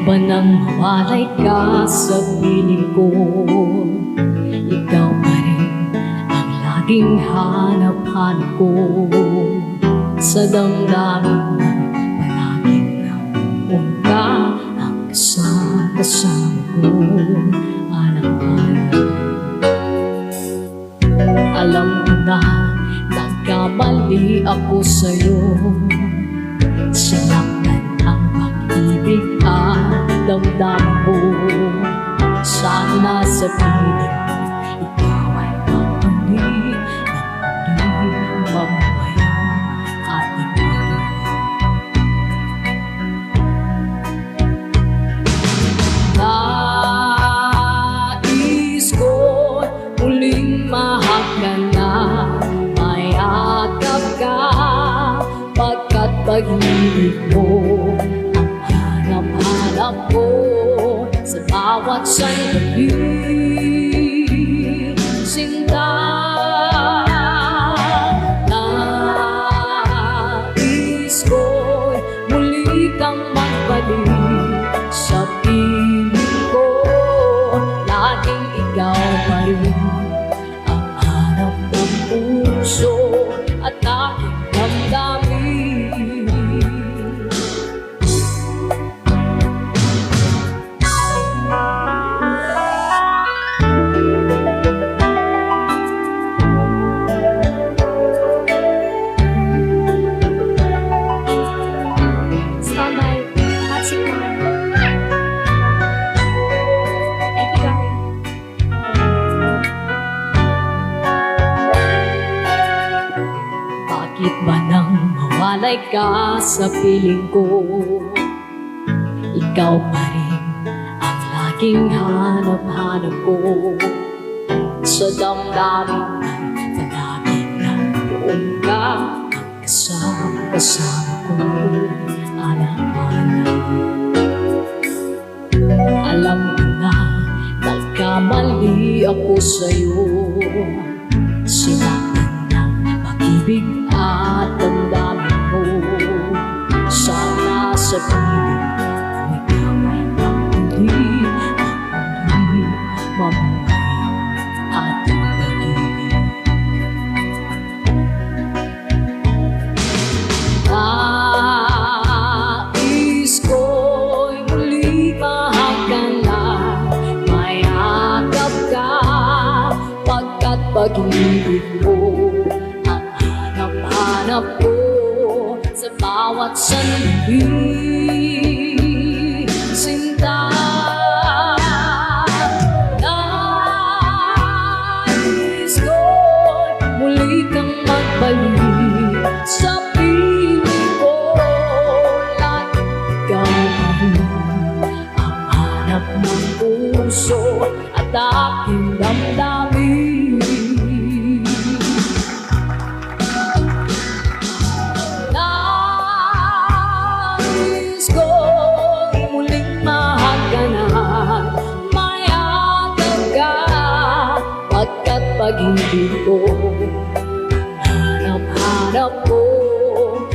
ba nang mawalay ka sa piling ko? Ikaw pa rin ang laging hanap-hanap ko. Sa damdamin palaging napuon ka, ang kasama ko alang-alang. Alam ko na nagkamali ako sa'yo. Sinaktan ang pag-ibig at damdamin ko. Sana sa piling ikaw ay mapanig na muling mamaya at ibigin. Nais ko muling mahal ka na, mayakap ka, pagkat pag-ibig mo ang hanap-hanap ko sa bawat sandali. Sinta, nais ko'y muli kang magbalik sa piling ko. Laging ikaw pa rin ang hanap ng puso at aking damdamin. Standby, Patsy Kwan. Edgar. Bakit ba nang mawalay ka sa piling ko? Ikaw pa rin ang laging hanap-hanap ko. Sa damdamin ay palaging nandoon ka, ang kasama ko alang-alang. Alam ko na nagkamali ako sa'yo. Sinaktan ng pag-ibig at damdamin mo. Sana sa piling kung ikaw ay muli mabuhay at ibigin. Nais ko'y muli mahal ka na, mayakap ka, pagkat pag-ibig mo ang hanap-hanap ko sa bawat sandali. Sinta, nais ko'y muli kang magbalik sa piling ko. Lagi ikaw pa rin ang hanap ng puso at aking damdamin. Nais ko'y muling mahal ka na, mayakap ka, pagkat pag-ibig ko hanap-hanap ko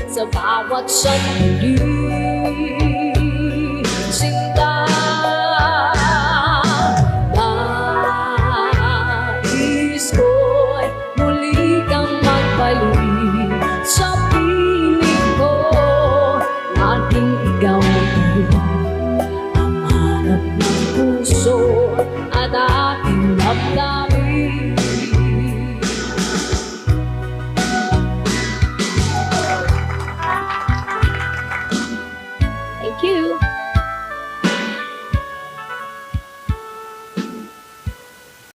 sa bawat sandali.